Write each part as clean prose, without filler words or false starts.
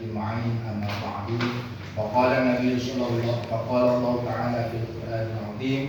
أجمعين أما بعد فقال النبي صلى الله فقال الله تعالى في القرآن العظيم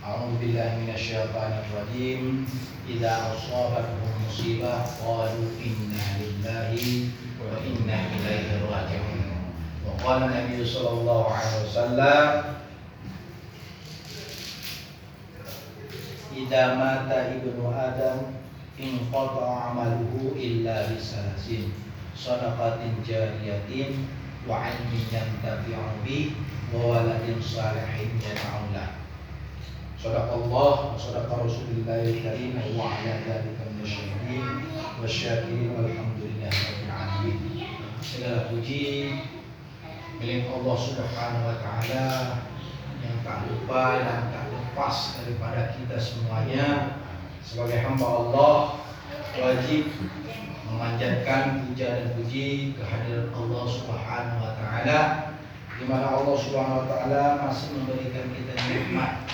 أعوذ بالله من الشيطان الرجيم إذا أصابتهم مصيبة قالوا إنا لله وإنا إليه راجعون وقال النبي صلى الله عليه وسلم إذا مات ابن آدم انقطع عمله إلا بثلاث صدقة جارية وعلم ينتفع به وولد صالح يدعو له. صدق الله وصدق رسول الله الكريم وعلى ذلك من الشاهدين والشاكرين والحمد لله رب العالمين. Segala puji milik Allah Subhanahu wa taala yang tak lupa dan tak lepas daripada kita semuanya. Sebagai hamba Allah wajib memanjatkan puja dan puji kehadiran Allah Subhanahu wa taala, di mana Allah Subhanahu wa taala masih memberikan kita nikmat,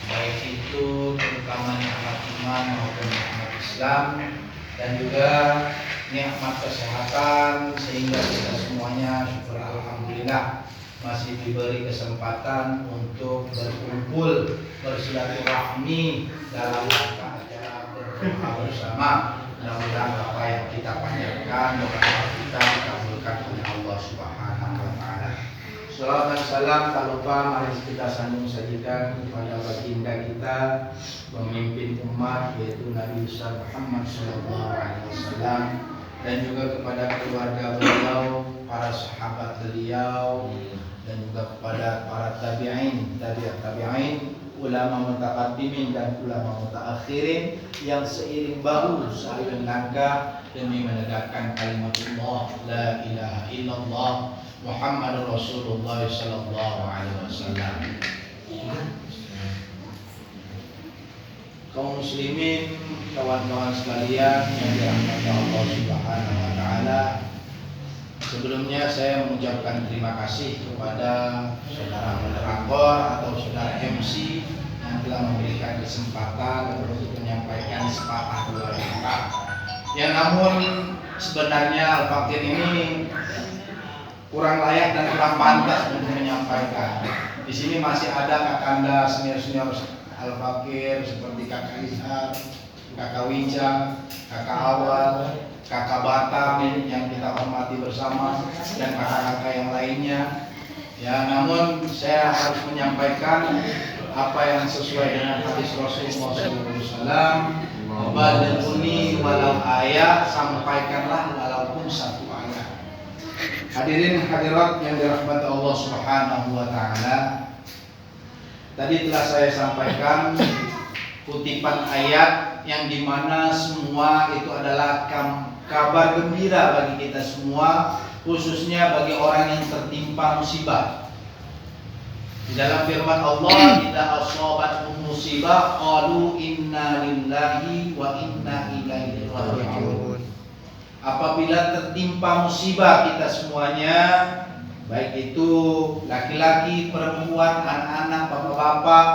baik itu terutama nikmat iman maupun nikmat Islam, dan juga nikmat kesehatan, sehingga kita semuanya syukur alhamdulillah masih diberi kesempatan untuk berkumpul bersilaturahmi dalam rangka acara berdoa bersama. Mudah-mudahan apa yang kita panjatkan doa kita dikabulkan oleh Allah Subhanahu wa taala. Salawat dan salam tak lupa mari kita sambung sajikan kepada baginda kita, pemimpin umat, yaitu Nabi besar Muhammad sallallahu alaihi wasallam, dan juga kepada keluarga beliau, para sahabat beliau, dan juga kepada para tabi'in, tabi'in, ulama mutaqaddimin dan ulama mutaakhirin yang seiring bahu saling langkah demi menegakkan kalimatullah la ilaha illallah Muhammadur Rasulullah sallallahu alaihi wasallam. Kaum muslimin, kawan-kawan sekalian yang dirahmati Allah Subhanahu wa taala, sebelumnya saya mengucapkan terima kasih kepada saudara moderator atau saudara MC yang telah memberikan kesempatan untuk menyampaikan sepatah dua kata. Ya, namun sebenarnya Al-Fakir ini kurang layak dan kurang pantas untuk menyampaikan. Di sini masih ada kakanda senior-senior Al-Fakir seperti Kakak Ishar, Kakak Wijang, Kakak Awal, Kakak Batam yang kita hormati bersama, dan kakak-kakak yang lainnya. Ya, namun saya harus menyampaikan apa yang sesuai dengan hadis Rasulullah SAW. Balighuni walau ayat, sampaikanlah walaupun satu ayat. Hadirin hadirat yang dirahmati Allah Subhanahu wa taala, tadi telah saya sampaikan kutipan ayat yang dimana semua itu adalah kabar gembira bagi kita semua, khususnya bagi orang yang tertimpa musibah. Di dalam firman Allah, "Idza asabathum musibah qalu inna lillahi wa inna ilaihi raji'un." Apabila tertimpa musibah kita semuanya, baik itu laki-laki, perempuan, anak-anak, bapak-bapak,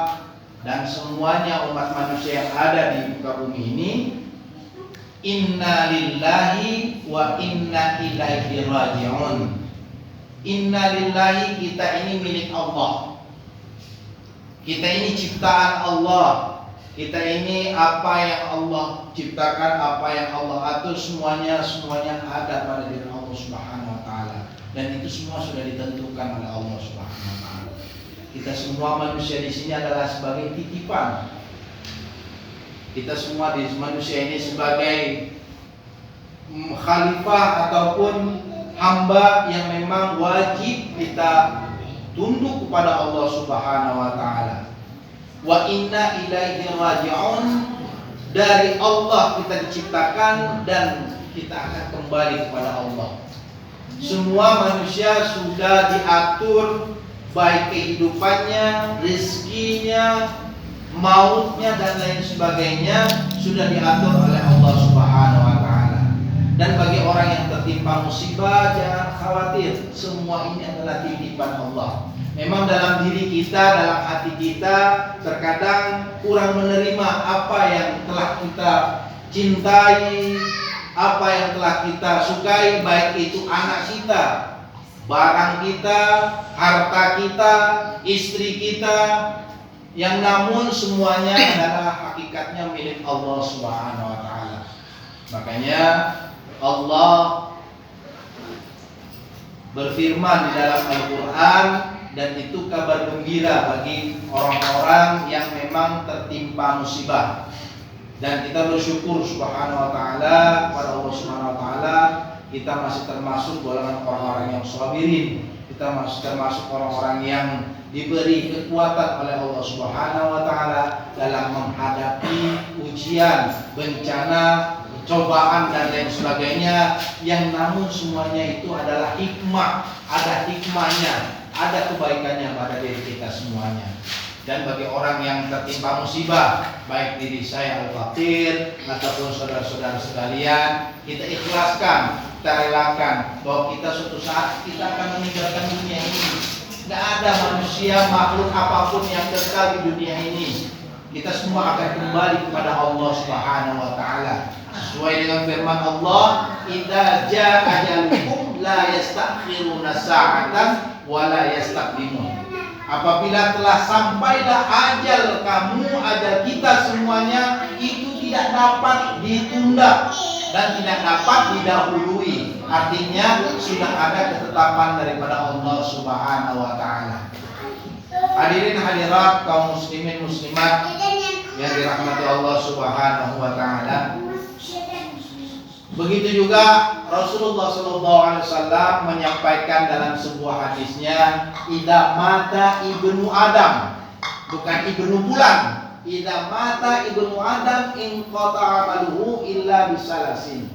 dan semuanya umat manusia yang ada di muka bumi ini, inna lillahi wa inna ilaihi raji'un. Inna lillahi, kita ini milik Allah. Kita ini ciptaan Allah. Kita ini apa yang Allah ciptakan, apa yang Allah atur, semuanya ada pada diri Allah Subhanahu wa taala. Dan itu semua sudah ditentukan oleh Allah Subhanahu wa taala. Kita semua manusia di sini adalah sebagai titipan. Kita semua di manusia ini sebagai khalifah ataupun hamba yang memang wajib kita tunduk kepada Allah Subhanahu wa taala. Wa inna ilaihi raji'un, dari Allah kita diciptakan dan kita akan kembali kepada Allah. Semua manusia sudah diatur, baik kehidupannya, rezekinya, mautnya, dan lain sebagainya sudah diatur oleh Allah Subhanahu wa taala. Dan bagi orang yang tertimpa musibah, jangan khawatir, semua ini adalah titipan Allah. Memang dalam diri kita, dalam hati kita terkadang kurang menerima apa yang telah kita cintai, apa yang telah kita sukai, baik itu anak kita, barang kita, harta kita, istri kita, yang namun semuanya adalah hakikatnya milik Allah Subhanahu wa taala. Makanya Allah berfirman di dalam Al-Qur'an, dan itu kabar gembira bagi orang-orang yang memang tertimpa musibah. Dan kita bersyukur subhanahu wa ta'ala kepada Allah subhanahu wa ta'ala, kita masih termasuk golongan orang-orang yang sabirin. Kita masih termasuk orang-orang yang diberi kekuatan oleh Allah subhanahu wa ta'ala dalam menghadapi ujian, bencana, cobaan dan lain sebagainya, yang namun semuanya itu adalah hikmah, ada hikmahnya, ada kebaikannya pada diri kita semuanya. Dan bagi orang yang tertimpa musibah, baik diri saya Al-Fakir ataupun saudara-saudara sekalian, kita ikhlaskan, kita relakan bahwa kita suatu saat kita akan meninggalkan dunia ini. Tidak ada manusia, makhluk apapun yang kekal di dunia ini. Kita semua akan kembali kepada Allah Subhanahu wa taala. Sesuai dengan firman Allah, "Idza jaa ajalukum la yastakhiruna sa'atan wa la yastaqdimun." Apabila telah sampailah ajal kamu, ajal kita semuanya, itu tidak dapat ditunda dan tidak dapat didahului. Artinya sudah ada ketetapan daripada Allah Subhanahu wa taala. Hadirin hadirat kaum muslimin muslimat yang dirahmati Allah Subhanahu wa taala. Begitu juga Rasulullah SAW menyampaikan dalam sebuah hadisnya, "Idza mata ibnu Adam," bukan ibnu bulan. "Idza mata ibnu Adam in qata'a amaluhu illa bisalasin."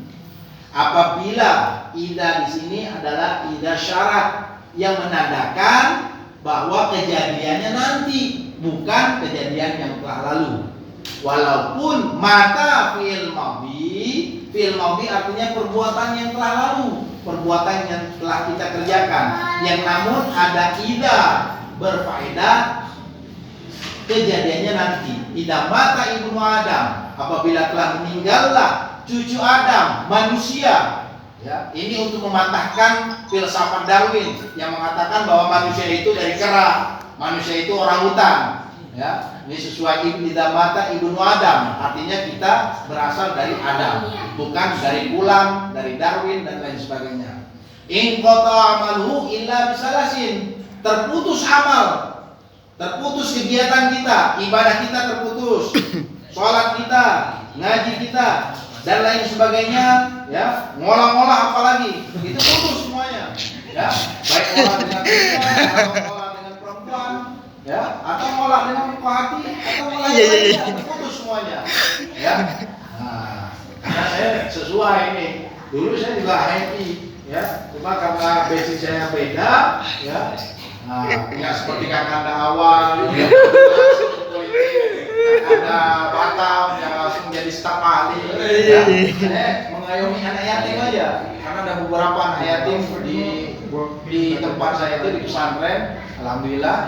Apabila idza di sini adalah idza syarat yang menandakan bahwa kejadiannya nanti, bukan kejadian yang telah lalu. Walaupun mata fil madhi artinya perbuatan yang telah lalu, perbuatan yang telah kita kerjakan, yang namun ada idza berfaedah kejadiannya nanti. Idza mata ibnu Adam, apabila telah meninggallah cucu Adam, manusia. Ya, ini untuk mematahkan filsafat Darwin yang mengatakan bahwa manusia itu dari kera, manusia itu orangutan. Ya, ini sesuai idza mata ibnu Adam, artinya kita berasal dari Adam, bukan dari bulan, dari Darwin dan lain sebagainya. In qata amaluhu illa bisalasin, terputus amal, terputus kegiatan kita, ibadah kita terputus, sholat kita, ngaji kita dan lain sebagainya, ya, ngolah-ngolah apalagi, itu putus semuanya. Ya, baik ngolah dengan kita atau ngolah dengan perempuan, ya, atau ngolah dengan buka hati, atau ngolah dengan putus semuanya. Ya, nah, karena saya sesuai ini. Dulu saya juga happy, ya, cuma karena basic saya beda, ya. Nah, tidak seperti kakanda awal, ya, ada Batam yang langsung jadi staf ahli. Ya, saya mengayomi anak yatim aja, karena ada beberapa anak yatim di tempat saya itu di pesantren. Alhamdulillah.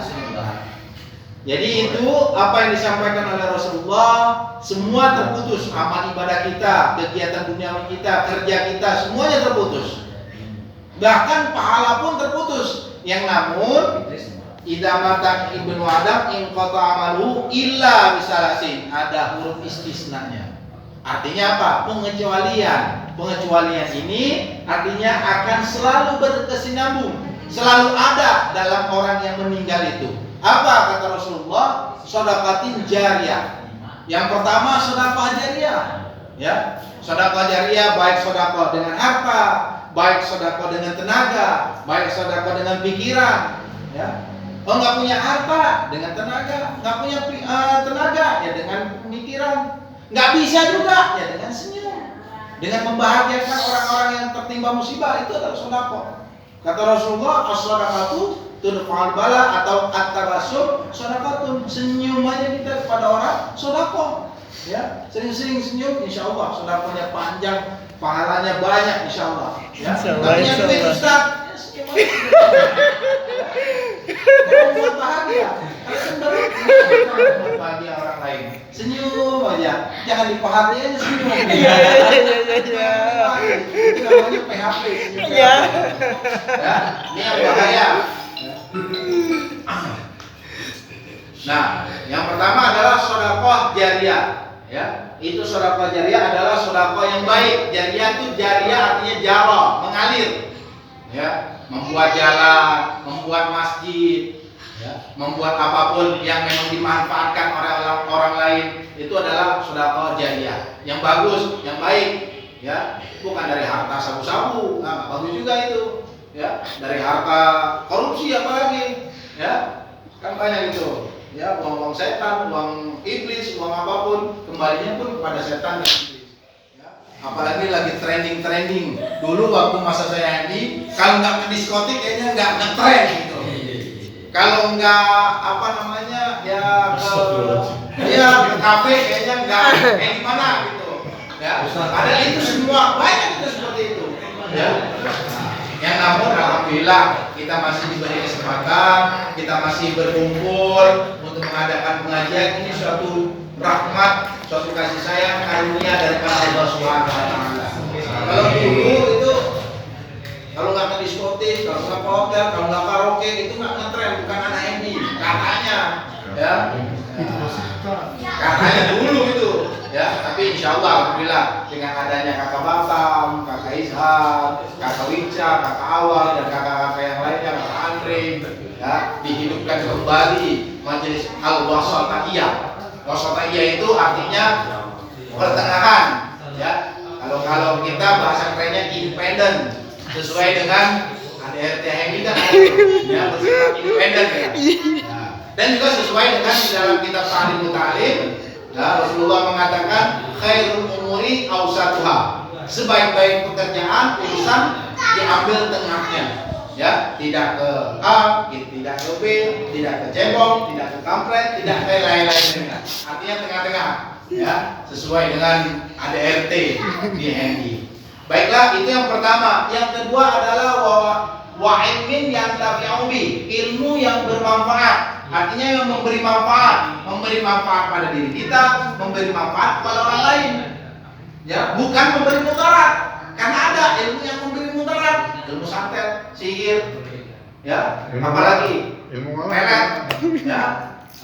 Jadi itu apa yang disampaikan oleh Rasulullah, semua terputus, amal ibadah kita, kegiatan duniawi kita, kerja kita, semuanya terputus. Bahkan pahala pun terputus. Yang namun idza mata ibnu Adam in qata amalu illa bisalasin, ada huruf istisnanya. Artinya apa? Pengecualian. Pengecualian ini artinya akan selalu berkesinambung, selalu ada dalam orang yang meninggal itu. Apa kata Rasulullah? Shadaqatin jariyah. Yang pertama sedekah jariyah, ya. Sedekah jariyah baik sedekah dengan harta, baik sedekah dengan tenaga, baik sedekah dengan pikiran, ya. Oh, nggak punya harta dengan tenaga, nggak punya tenaga ya dengan pemikiran, nggak bisa juga ya dengan senyum, dengan membahagiakan orang-orang yang tertimpa musibah, itu adalah sedekah. Kata Rasulullah, as-shadaqatu tudfa'ul bala, atau at-tabassum shadaqatun, senyum aja kita kepada orang sedekah. Ya, sering-sering senyum, insya Allah sedekahnya panjang, pahalanya banyak, insya Allah. Ya, nggak punya duit Ustaz, ya senyum aja. Membuat bahagia, kalau cenderung membuat bahagia orang lain, senyum aja, jangan dipahami aja senyum. Iya. Itu namanya PHP. Iya. Ya, ini yang bahaya. Nah, yang pertama adalah sedekah jariyah. Ya, itu sedekah jariyah adalah sedekah yang baik. Jariyah itu jariyah artinya jara, mengalir. Ya, membuat jalan, membuat masjid, ya, membuat apapun yang memang dimanfaatkan oleh orang lain, itu adalah sedekah jariyah yang bagus, yang baik. Ya, bukan dari harta sabu-sabu, nah, bagus juga itu. Ya, dari harta korupsi apalagi. Ya, kan banyak itu. Ya, uang setan, uang iblis, uang apapun, kembalinya pun kepada setan dan iblis. Ya, apalagi lagi trending. Dulu waktu masa saya ini, kalau nggak ke diskotik kayaknya nggak ngetren gitu. Kalau nggak apa namanya ya ke kafe kayaknya nggak kayak gimana gitu. Ya, ada itu semua banyak itu seperti itu. Ya. Yang namun alhamdulillah kita masih diberi kesempatan, kita masih berkumpul untuk mengadakan pengajian. Ini suatu rahmat, suatu kasih sayang karunia dari Allah Subhanahu wa taala. Kalau dulu itu kalau nggak ke diskotik, kalau nggak ke hotel, kalau nggak karaoke itu nggak ngetren, bukan anak ini katanya, ya. Katanya dulu itu, ya. Tapi insya Allah alhamdulillah dengan adanya kakak Batam, kakak Ishak, kakak Wicca, kakak Awal dan kakak-kakak yang lainnya, kakak Andre, ya, dihidupkan kembali majelis al-wasatiyah. Wasatiyah itu artinya pertengahan, ya. Kalau kita bahasa kerennya independen, sesuai dengan ADRT ini kan ya bersifat independen ya. Nah, dan juga sesuai dengan di dalam kitab Ta'lim Muta'alim, ya, Rasulullah mengatakan khairul umuri awsatuha. Sebaik-baik pekerjaan urusan diambil tengahnya. Ya, tidak ke A, tidak ke B, tidak ke cebong, tidak ke kampret, tidak ke lain-lain. Artinya tengah-tengah, ya, sesuai dengan ADRT di HMI. Baiklah, itu yang pertama. Yang kedua adalah wa ilmin yang tabi'u bi, ilmu yang bermanfaat. Artinya yang memberi manfaat pada diri kita, memberi manfaat pada orang lain. Ya, bukan memberi mudarat. Karena ada ilmu yang memberi mudarat, ilmu santet, sihir, ya, apalagi ilmu pelet, ya.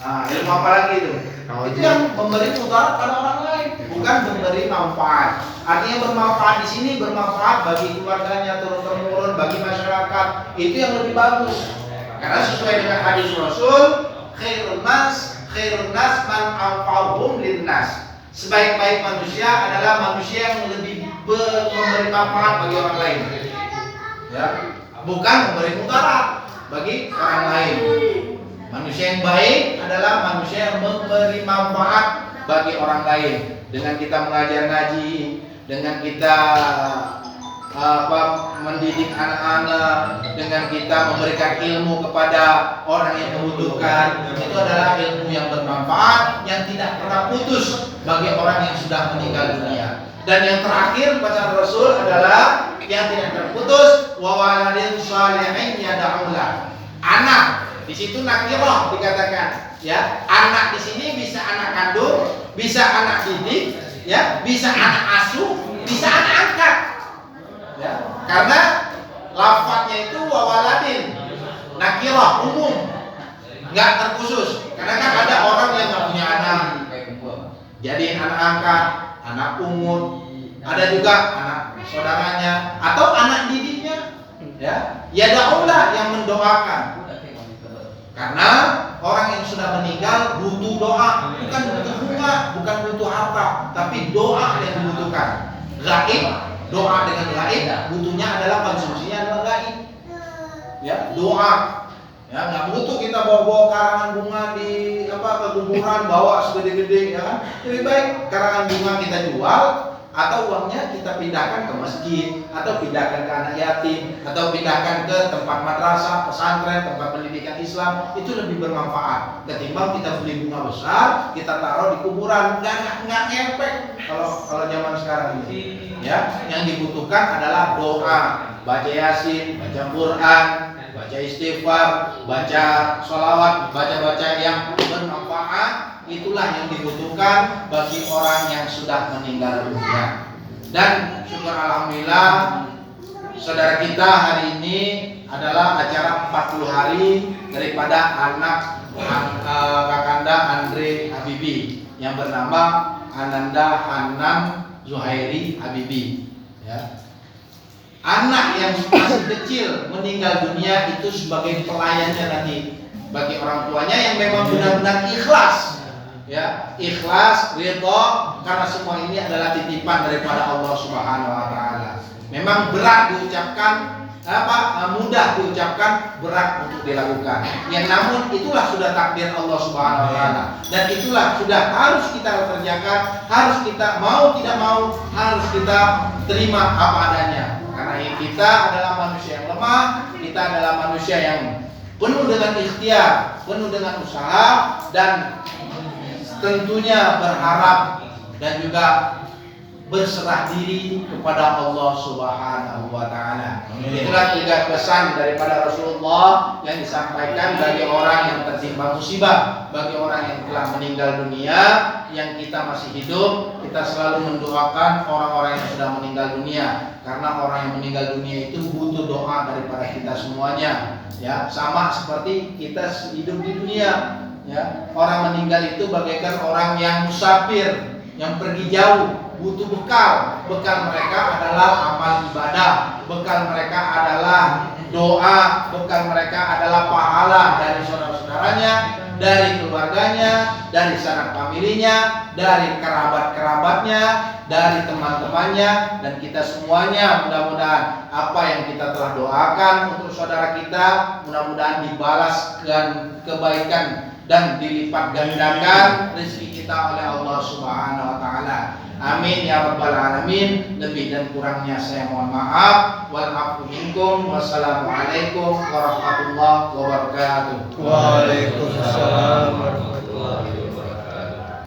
Nah, ilmu apa lagi itu? Itu yang memberi mudarat pada orang lain, bukan memberi manfaat. Artinya bermanfaat di sini bermanfaat bagi keluarganya, turun-temurun, bagi masyarakat. Itu yang lebih bagus. Karena sesuai dengan hadis Rasul, khairun nas man anfa'uhum linnas. Sebaik-baik manusia adalah manusia yang lebih memberi manfaat bagi orang lain. Ya, bukan memberi mudarat bagi orang lain. Manusia yang baik adalah manusia yang memberi manfaat bagi orang lain. Dengan kita mengajar ngaji, dengan kita mendidik anak-anak, dengan kita memberikan ilmu kepada orang yang membutuhkan, itu adalah ilmu yang bermanfaat yang tidak pernah putus bagi orang yang sudah meninggal dunia. Dan yang terakhir pesan Rasul adalah yang tidak terputus, wa waladin shalihin yad'ulah. Anak, di situ nakirah dikatakan, ya. Anak di sini bisa anak kandung, bisa anak didik, ya, bisa anak asuh, bisa anak angkat. Ya, karena lafadznya itu wawaladin, nakirah, umum, nggak terkhusus. Karena kan ada orang yang nggak punya anak, jadiin anak angkat, anak pungut, ada juga anak saudaranya atau anak didiknya. Ya daulah yang mendoakan. Karena orang yang sudah meninggal butuh doa, bukan butuh bunga, bukan butuh harta, tapi doa yang dibutuhkan. Gaib, doa dengan gaib, butuhnya adalah konsumsinya adalah gaib. Ya, doa. Ya, nggak butuh kita bawa karangan bunga di ke kuburan bawa segede-gede, ya kan? Lebih baik karangan bunga kita jual atau uangnya kita pindahkan ke masjid, atau pindahkan ke anak yatim, atau pindahkan ke tempat madrasah, pesantren, tempat pendidikan Islam. Itu lebih bermanfaat ketimbang kita beli bunga besar, kita taruh di kuburan, nggak ngepek. Kalau zaman sekarang ini, ya, yang dibutuhkan adalah doa, baca yasin, baca Quran, baca istighfar, baca sholawat, baca yang bermanfaat. Itulah yang dibutuhkan bagi orang yang sudah meninggal dunia. Dan syukur alhamdulillah saudara kita hari ini adalah acara 40 hari daripada anak Kakanda Andre Habibi yang bernama Ananda Hanan Zuhairi Habibi, ya. Anak yang masih kecil meninggal dunia itu sebagai pelayannya nanti bagi orang tuanya yang memang benar-benar ikhlas, ya, ikhlas, ridho, karena semua ini adalah titipan daripada Allah Subhanahu wa taala. Memang berat diucapkan, mudah diucapkan, berat untuk dilakukan. Yang namun itulah sudah takdir Allah Subhanahu wa taala, dan itulah sudah harus kita kerjakan, harus kita mau tidak mau harus kita terima apa adanya. Karena kita adalah manusia yang lemah, kita adalah manusia yang penuh dengan ikhtiar, penuh dengan usaha, dan tentunya berharap dan juga berserah diri kepada Allah Subhanahu wa taala. Itulah tiga pesan daripada Rasulullah yang disampaikan bagi orang yang tertimpa musibah, bagi orang yang telah meninggal dunia. Yang kita masih hidup, kita selalu mendoakan orang-orang yang sudah meninggal dunia, karena orang yang meninggal dunia itu butuh doa daripada kita semuanya, ya. Sama seperti kita hidup di dunia, ya. Orang meninggal itu bagaikan orang yang musafir, yang pergi jauh, butuh bekal. Bekal mereka adalah amal ibadah, bekal mereka adalah doa, bekal mereka adalah pahala dari saudara-saudaranya, dari keluarganya, dari sanak familinya, dari kerabat-kerabatnya, dari teman-temannya, dan kita semuanya mudah-mudahan apa yang kita telah doakan untuk saudara kita mudah-mudahan dibalaskan kebaikan dan dilipat gandakan rezeki kita oleh Allah Subhanahu wa taala. Amin ya rabbal alamin. Lebih dan kurangnya saya mohon maaf. Wal afu minkum. Wassalamualaikum warahmatullahi wabarakatuh. Waalaikumsalam